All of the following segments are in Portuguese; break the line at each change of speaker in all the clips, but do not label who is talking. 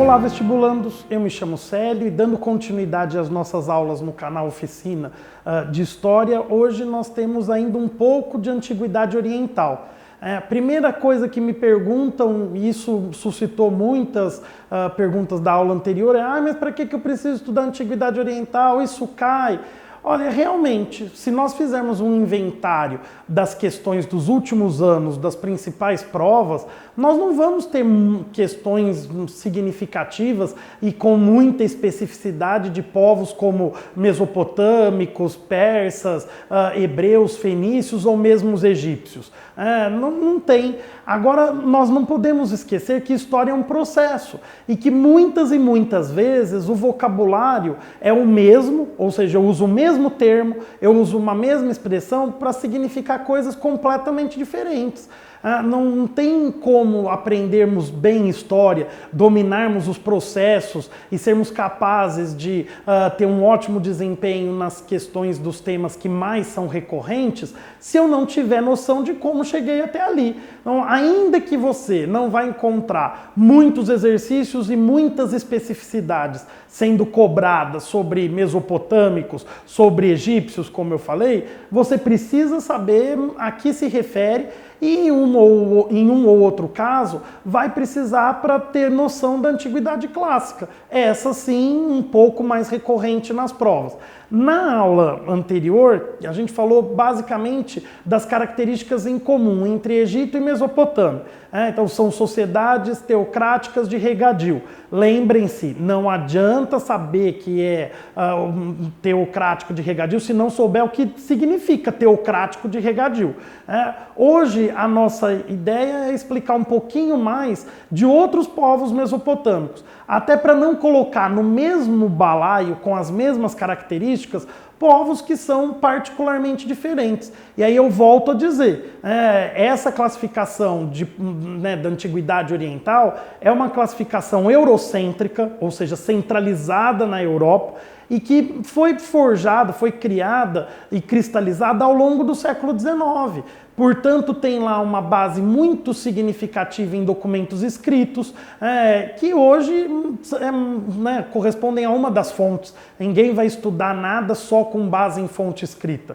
Olá, vestibulandos! Eu me chamo Célio e dando continuidade às nossas aulas no canal Oficina de História, hoje nós temos ainda um pouco de Antiguidade Oriental. A primeira coisa que me perguntam, e isso suscitou muitas perguntas da aula anterior, é mas para que eu preciso estudar Antiguidade Oriental? Isso cai? Olha, realmente, se nós fizermos um inventário das questões dos últimos anos, das principais provas, nós não vamos ter questões significativas e com muita especificidade de povos como mesopotâmicos, persas, hebreus, fenícios ou mesmo os egípcios. Não tem. Agora, nós não podemos esquecer que história é um processo e que muitas e muitas vezes o vocabulário é o mesmo, ou seja, eu uso o mesmo termo, eu uso uma mesma expressão para significar coisas completamente diferentes. Não tem como aprendermos bem história, dominarmos os processos e sermos capazes de ter um ótimo desempenho nas questões dos temas que mais são recorrentes, se eu não tiver noção de como cheguei até ali. Então, ainda que você não vai encontrar muitos exercícios e muitas especificidades sendo cobradas sobre mesopotâmicos, sobre egípcios, como eu falei, você precisa saber a que se refere e em um ou outro caso vai precisar para ter noção da antiguidade clássica. Essa sim, um pouco mais recorrente nas provas. Na aula anterior, a gente falou basicamente das características em comum entre Egito e Mesopotâmia. Então são sociedades teocráticas de regadio. Lembrem-se, não adianta saber que é teocrático de regadio se não souber o que significa teocrático de regadio. Hoje a nossa ideia é explicar um pouquinho mais de outros povos mesopotâmicos, até para não colocar no mesmo balaio, com as mesmas características, povos que são particularmente diferentes. E aí eu volto a dizer, essa classificação da Antiguidade Oriental é uma classificação eurocêntrica, ou seja, centralizada na Europa, e que foi forjada, foi criada e cristalizada ao longo do século XIX. Portanto, tem lá uma base muito significativa em documentos escritos, que hoje correspondem a uma das fontes. Ninguém vai estudar nada só com base em fonte escrita.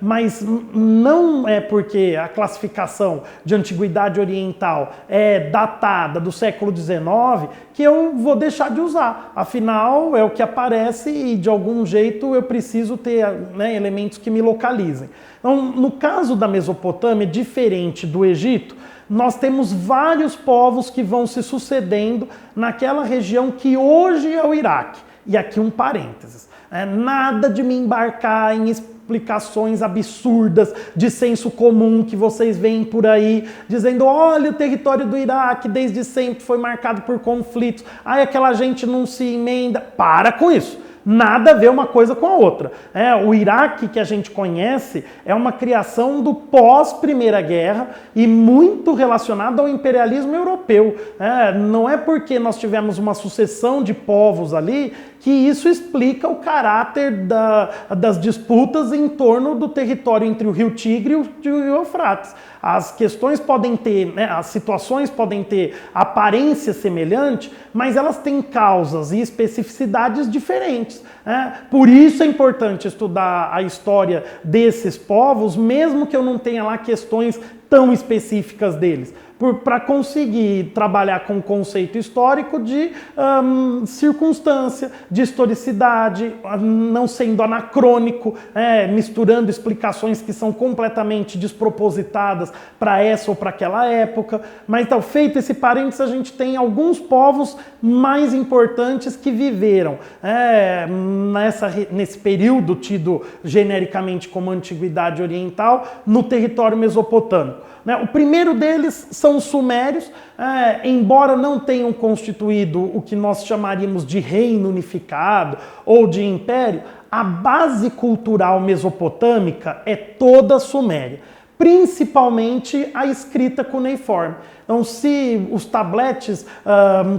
Mas não é porque a classificação de Antiguidade Oriental é datada do século XIX que eu vou deixar de usar. Afinal, é o que aparece e de algum jeito eu preciso ter elementos que me localizem. Então, no caso da Mesopotâmia, diferente do Egito, nós temos vários povos que vão se sucedendo naquela região que hoje é o Iraque. E aqui um parênteses. Nada de me embarcar em explicações absurdas de senso comum que vocês veem por aí, dizendo, olha, o território do Iraque desde sempre foi marcado por conflitos, aquela gente não se emenda. Para com isso! Nada a ver uma coisa com a outra. O Iraque que a gente conhece é uma criação do pós-Primeira Guerra e muito relacionado ao imperialismo europeu. Não é porque nós tivemos uma sucessão de povos ali que isso explica o caráter das disputas em torno do território entre o Rio Tigre e o Rio Eufrates. As questões podem ter, as situações podem ter aparência semelhante, mas elas têm causas e especificidades diferentes. Por isso é importante estudar a história desses povos, mesmo que eu não tenha lá questões tão específicas deles, para conseguir trabalhar com o conceito histórico de circunstância, de historicidade, não sendo anacrônico, misturando explicações que são completamente despropositadas para essa ou para aquela época. Mas então, feito esse parênteses, a gente tem alguns povos mais importantes que viveram nesse período tido genericamente como Antiguidade Oriental no território mesopotâmico. O primeiro deles são os sumérios, embora não tenham constituído o que nós chamaríamos de reino unificado ou de império, a base cultural mesopotâmica é toda suméria. principalmente a escrita cuneiforme. Então, se os tabletes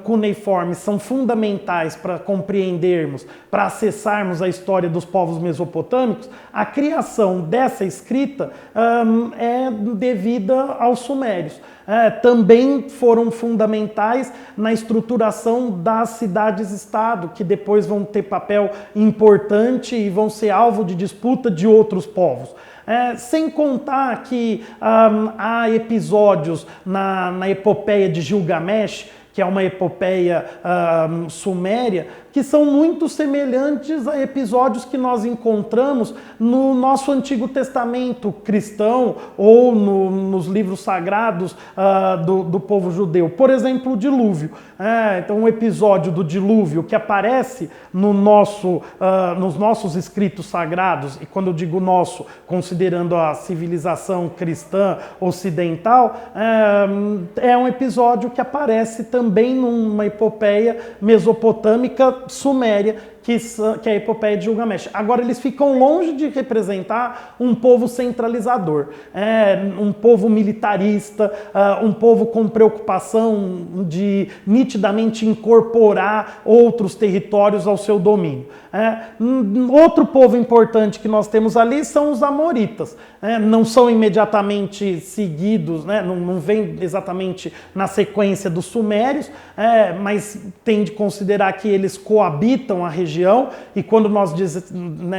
cuneiformes são fundamentais para compreendermos, para acessarmos a história dos povos mesopotâmicos, a criação dessa escrita é devida aos sumérios. Também foram fundamentais na estruturação das cidades-estado, que depois vão ter papel importante e vão ser alvo de disputa de outros povos. Sem contar que há episódios na epopeia de Gilgamesh, que é uma epopeia suméria, que são muito semelhantes a episódios que nós encontramos no nosso Antigo Testamento cristão ou nos livros sagrados do povo judeu. Por exemplo, o dilúvio. Então, um episódio do dilúvio que aparece nos nossos escritos sagrados, e quando eu digo nosso, considerando a civilização cristã ocidental, é um episódio que aparece também numa epopeia mesopotâmica suméria, que é a epopeia de Gilgamesh. Agora, eles ficam longe de representar um povo centralizador, um povo militarista, um povo com preocupação de nitidamente incorporar outros territórios ao seu domínio. Outro povo importante que nós temos ali são os amoritas. Não são imediatamente seguidos, não vem exatamente na sequência dos sumérios, mas tem de considerar que eles coabitam a região, e quando nós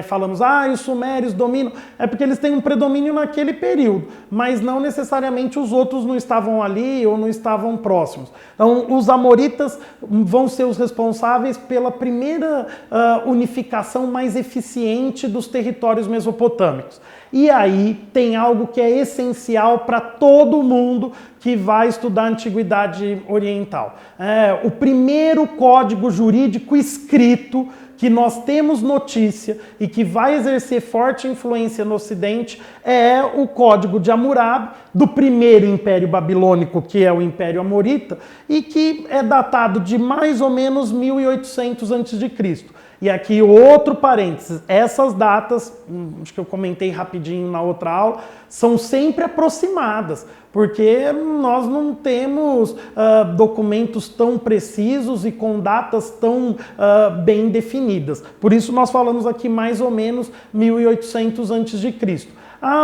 falamos, os sumérios dominam, é porque eles têm um predomínio naquele período, mas não necessariamente os outros não estavam ali ou não estavam próximos. Então, os amoritas vão ser os responsáveis pela primeira unificação mais eficiente dos territórios mesopotâmicos. E aí tem algo que é essencial para todo mundo que vai estudar a Antiguidade Oriental. O primeiro código jurídico escrito que nós temos notícia e que vai exercer forte influência no Ocidente é o Código de Hammurabi, do primeiro Império Babilônico, que é o Império Amorita, e que é datado de mais ou menos 1800 a.C. E aqui outro parênteses, essas datas, acho que eu comentei rapidinho na outra aula, são sempre aproximadas, porque nós não temos documentos tão precisos e com datas tão bem definidas. Por isso nós falamos aqui mais ou menos 1800 a.C.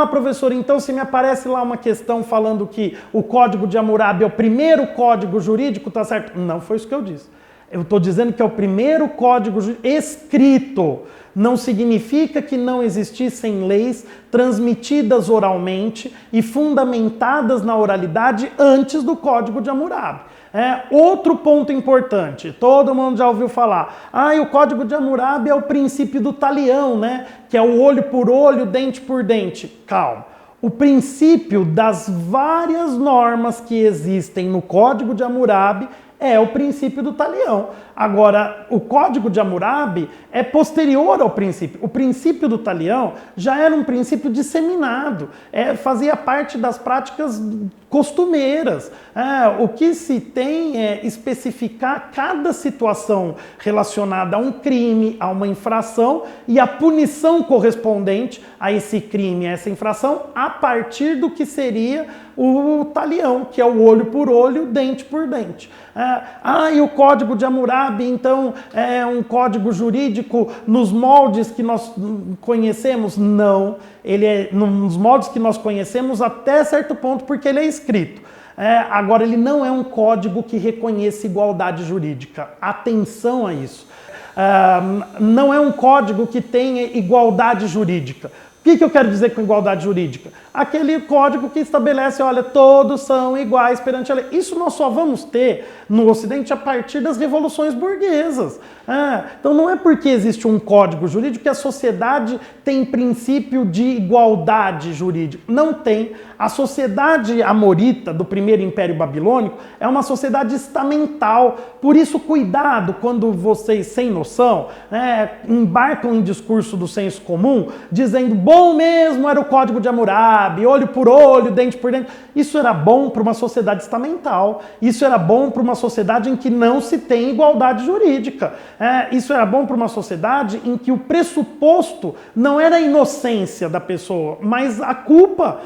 Professor, então se me aparece lá uma questão falando que o Código de Hammurabi é o primeiro código jurídico, tá certo? Não foi isso que eu disse. Eu estou dizendo que é o primeiro código escrito. Não significa que não existissem leis transmitidas oralmente e fundamentadas na oralidade antes do Código de Hammurabi. Outro ponto importante, todo mundo já ouviu falar. O Código de Hammurabi é o princípio do talião, que é o olho por olho, dente por dente. Calma. O princípio das várias normas que existem no Código de Hammurabi é o princípio do talião. Agora, o Código de Hammurabi é posterior ao princípio. O princípio do talião já era um princípio disseminado, fazia parte das práticas costumeiras. O que se tem é especificar cada situação relacionada a um crime, a uma infração e a punição correspondente a esse crime, a essa infração, a partir do que seria o talião, que é o olho por olho, dente por dente. E o Código de Hammurabi, então, é um código jurídico nos moldes que nós conhecemos? Não. Ele é nos moldes que nós conhecemos até certo ponto, porque ele é escrito. Agora, ele não é um código que reconheça igualdade jurídica. Atenção a isso. Não é um código que tenha igualdade jurídica. O que eu quero dizer com igualdade jurídica? Aquele código que estabelece, olha, todos são iguais perante a lei. Isso nós só vamos ter no Ocidente a partir das revoluções burguesas. Então não é porque existe um código jurídico que a sociedade tem princípio de igualdade jurídica. Não tem. A sociedade amorita do primeiro Império Babilônico é uma sociedade estamental. Por isso, cuidado quando vocês, sem noção, embarcam em discurso do senso comum, dizendo, bom mesmo era o Código de Hammurabi, olho por olho, dente por dente. Isso era bom para uma sociedade estamental, isso era bom para uma sociedade em que não se tem igualdade jurídica. Isso era bom para uma sociedade em que o pressuposto não era a inocência da pessoa, mas a culpa.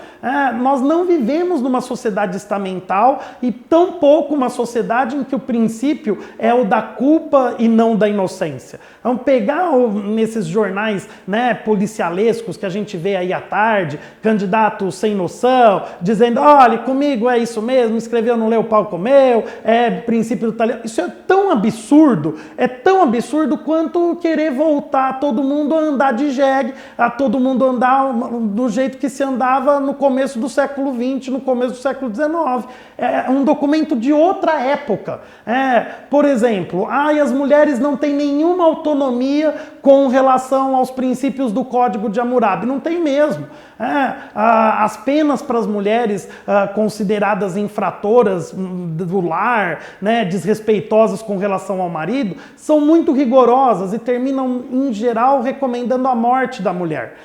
Nós não vivemos numa sociedade estamental e tampouco uma sociedade em que o princípio é o da culpa e não da inocência. Então, pegar nesses jornais, né, policialescos que a gente vê aí à tarde, candidato sem noção, dizendo, olha, comigo é isso mesmo, escreveu, não leu, o pau comeu, é princípio do talento. Isso é tão absurdo quanto querer voltar todo mundo a andar de jegue, a todo mundo andar do jeito que se andava no começo do século XX, no começo do século XIX. É um documento de outra época. Por exemplo, as mulheres não têm nenhuma autonomia com relação aos princípios do Código de Hammurabi. Não tem mesmo. As penas para as mulheres consideradas infratoras do lar, né, desrespeitosas com relação ao marido, são muito rigorosas e terminam, em geral, recomendando a morte da mulher.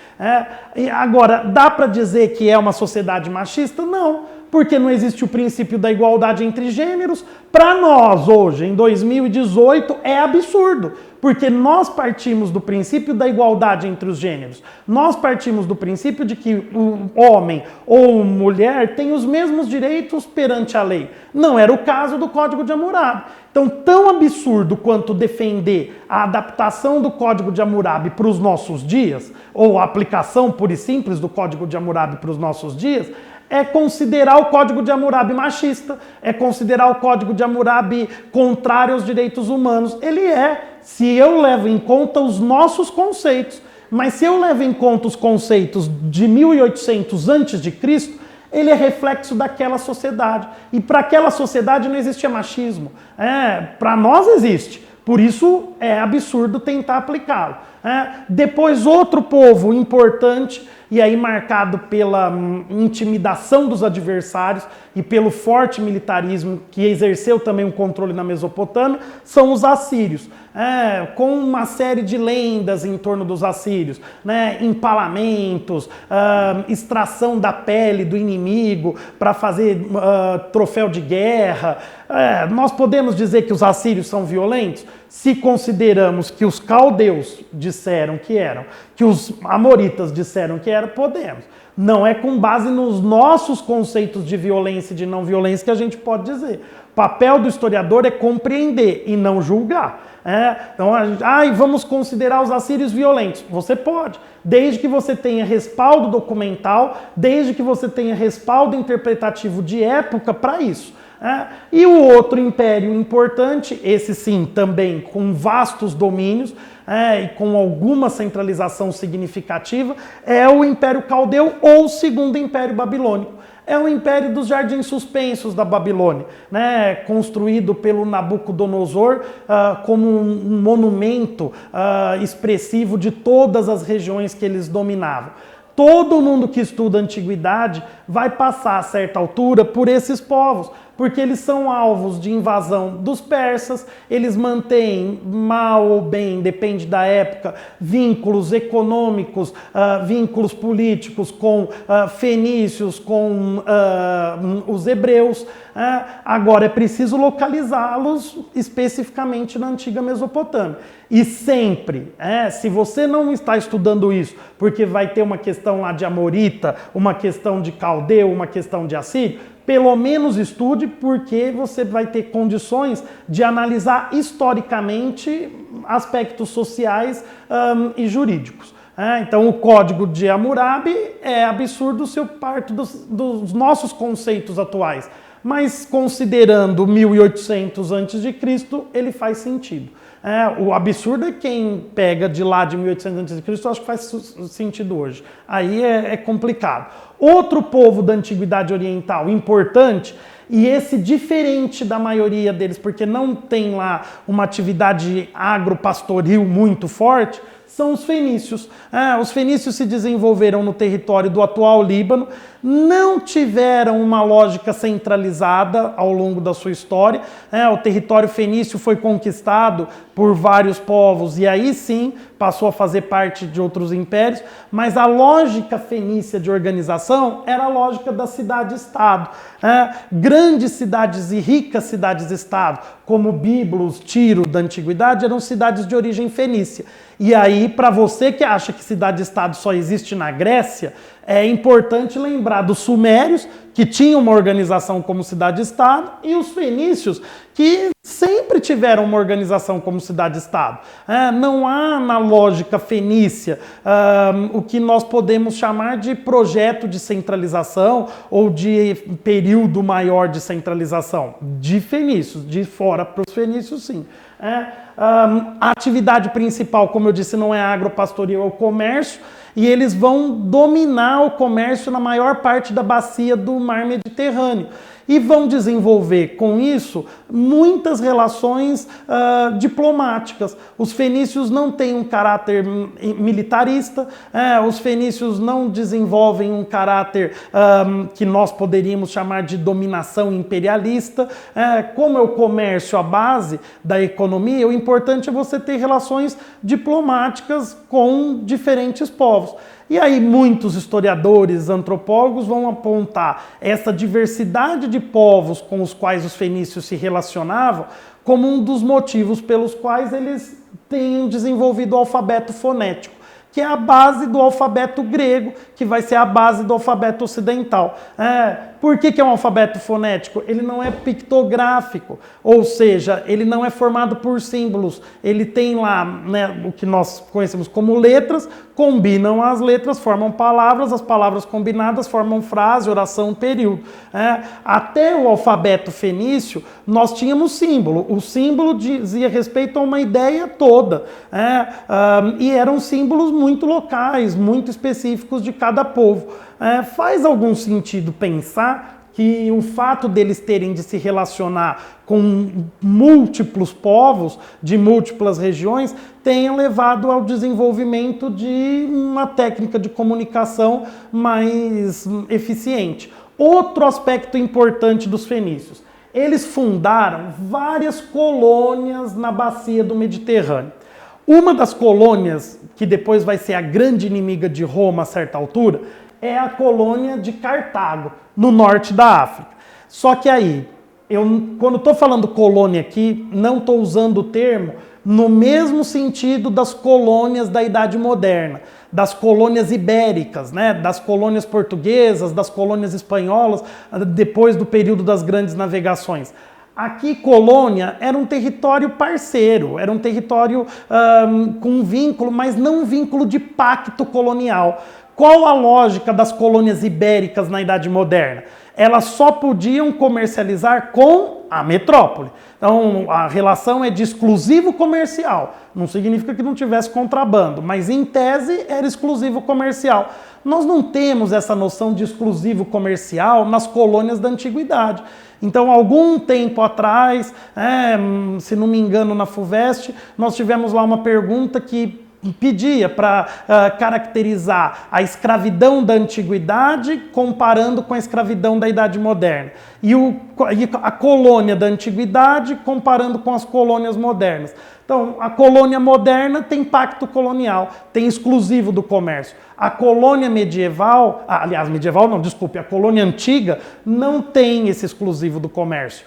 Agora, dá para dizer que é uma sociedade machista? Não. Porque não existe o princípio da igualdade entre gêneros. Para nós, hoje, em 2018, é absurdo. Porque nós partimos do princípio da igualdade entre os gêneros. Nós partimos do princípio de que o homem ou mulher tem os mesmos direitos perante a lei. Não era o caso do Código de Hammurabi. Então, tão absurdo quanto defender a adaptação do Código de Hammurabi para os nossos dias, ou a aplicação pura e simples do Código de Hammurabi para os nossos dias, é considerar o Código de Hammurabi machista, é considerar o Código de Hammurabi contrário aos direitos humanos. Ele se eu levo em conta os nossos conceitos, mas se eu levo em conta os conceitos de 1800 a.C., ele é reflexo daquela sociedade. E para aquela sociedade não existia machismo. Para nós existe. Por isso é absurdo tentar aplicá-lo. Depois, outro povo importante, e aí marcado pela intimidação dos adversários e pelo forte militarismo que exerceu também um controle na Mesopotâmia, são os assírios. Com uma série de lendas em torno dos assírios, né? Empalamentos, extração da pele do inimigo para fazer troféu de guerra. Nós podemos dizer que os assírios são violentos? Se consideramos que os caldeus disseram que eram, que os amoritas disseram que eram, podemos. Não é com base nos nossos conceitos de violência e de não violência que a gente pode dizer. O papel do historiador é compreender e não julgar. Então, vamos considerar os assírios violentos. Você pode, desde que você tenha respaldo documental, desde que você tenha respaldo interpretativo de época para isso. E o outro império importante, esse sim também com vastos domínios e com alguma centralização significativa, é o Império Caldeu ou o Segundo Império Babilônico. É o Império dos Jardins Suspensos da Babilônia, né? Construído pelo Nabucodonosor como um monumento expressivo de todas as regiões que eles dominavam. Todo mundo que estuda a antiguidade vai passar a certa altura por esses povos, porque eles são alvos de invasão dos persas, eles mantêm, mal ou bem, depende da época, vínculos econômicos, vínculos políticos com fenícios, com os hebreus. Agora, é preciso localizá-los especificamente na antiga Mesopotâmia. E sempre, se você não está estudando isso, porque vai ter uma questão lá de amorita, uma questão de caldeu, uma questão de assírio, pelo menos estude, porque você vai ter condições de analisar historicamente aspectos sociais e jurídicos. Então, o Código de Hammurabi é absurdo se eu parto dos nossos conceitos atuais, mas considerando 1800 a.C., ele faz sentido. O absurdo é quem pega de lá de 1800 a.C., eu acho que faz sentido hoje. Aí é complicado. Outro povo da Antiguidade Oriental importante, e esse diferente da maioria deles, porque não tem lá uma atividade agropastoril muito forte, são os fenícios. Os fenícios se desenvolveram no território do atual Líbano, não tiveram uma lógica centralizada ao longo da sua história. O território fenício foi conquistado por vários povos e aí sim passou a fazer parte de outros impérios, mas a lógica fenícia de organização era a lógica da cidade-estado. Grandes cidades e ricas cidades-estado, como Biblos, Tiro, da antiguidade, eram cidades de origem fenícia. E aí, para você que acha que cidade-estado só existe na Grécia, é importante lembrar dos sumérios, que tinham uma organização como cidade-estado, e os fenícios, que sempre tiveram uma organização como cidade-estado. Não há na lógica fenícia o que nós podemos chamar de projeto de centralização ou de período maior de centralização. De fenícios, de fora para os fenícios, sim. A atividade principal, como eu disse, não é agropastoril, é o comércio, e eles vão dominar o comércio na maior parte da bacia do mar Mediterrâneo. E vão desenvolver, com isso, muitas relações diplomáticas. Os fenícios não têm um caráter militarista, os fenícios não desenvolvem um caráter que nós poderíamos chamar de dominação imperialista. Como é o comércio a base da economia, o importante é você ter relações diplomáticas com diferentes povos. E aí muitos historiadores, antropólogos vão apontar essa diversidade de povos com os quais os fenícios se relacionavam como um dos motivos pelos quais eles têm desenvolvido o alfabeto fonético, que é a base do alfabeto grego, que vai ser a base do alfabeto ocidental. Por que é um alfabeto fonético? Ele não é pictográfico, ou seja, ele não é formado por símbolos. Ele tem lá, né, o que nós conhecemos como letras, combinam as letras, formam palavras, as palavras combinadas formam frase, oração, período. Até o alfabeto fenício, nós tínhamos símbolo. O símbolo dizia respeito a uma ideia toda. E eram símbolos muito locais, muito específicos de cada povo. Faz algum sentido pensar que o fato deles terem de se relacionar com múltiplos povos, de múltiplas regiões, tenha levado ao desenvolvimento de uma técnica de comunicação mais eficiente. Outro aspecto importante dos fenícios: eles fundaram várias colônias na bacia do Mediterrâneo. Uma das colônias, que depois vai ser a grande inimiga de Roma a certa altura, é a colônia de Cartago, no norte da África. Só que aí, quando estou falando colônia aqui, não estou usando o termo no mesmo sentido das colônias da Idade Moderna, das colônias ibéricas, né, das colônias portuguesas, das colônias espanholas, depois do período das grandes navegações. Aqui, colônia era um território parceiro, era um território com vínculo, mas não um vínculo de pacto colonial. Qual a lógica das colônias ibéricas na Idade Moderna? Elas só podiam comercializar com a metrópole. Então, a relação é de exclusivo comercial. Não significa que não tivesse contrabando, mas em tese era exclusivo comercial. Nós não temos essa noção de exclusivo comercial nas colônias da antiguidade. Então, algum tempo atrás, se não me engano, na FUVEST, nós tivemos lá uma pergunta que pedia para caracterizar a escravidão da antiguidade comparando com a escravidão da Idade Moderna. E a colônia da antiguidade comparando com as colônias modernas. Então, a colônia moderna tem pacto colonial, tem exclusivo do comércio. A colônia medieval, aliás, medieval não, desculpe, a colônia antiga não tem esse exclusivo do comércio.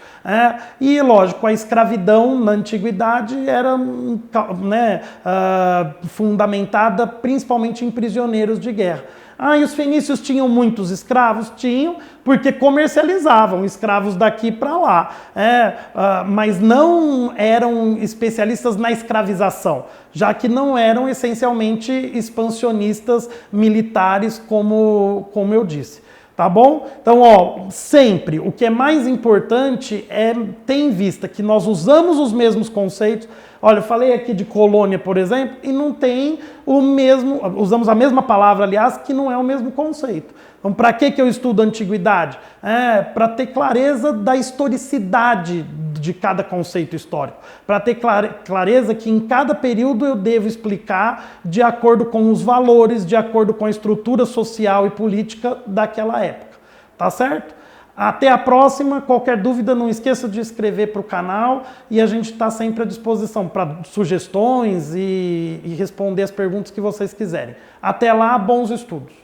E, lógico, a escravidão na antiguidade era fundamentada principalmente em prisioneiros de guerra. E os fenícios tinham muitos escravos? Tinham, porque comercializavam escravos daqui para lá. Mas não eram especialistas na escravização, já que não eram essencialmente expansionistas militares, como eu disse. Tá bom? Então, sempre o que é mais importante é ter em vista que nós usamos os mesmos conceitos. Olha, eu falei aqui de colônia, por exemplo, e não tem o mesmo, usamos a mesma palavra, aliás, que não é o mesmo conceito. Então, para que eu estudo a antiguidade? Para ter clareza da historicidade de cada conceito histórico. Para ter clareza que em cada período eu devo explicar de acordo com os valores, de acordo com a estrutura social e política daquela época. Tá certo? Até a próxima. Qualquer dúvida, não esqueça de inscrever para o canal e a gente está sempre à disposição para sugestões e responder as perguntas que vocês quiserem. Até lá, bons estudos!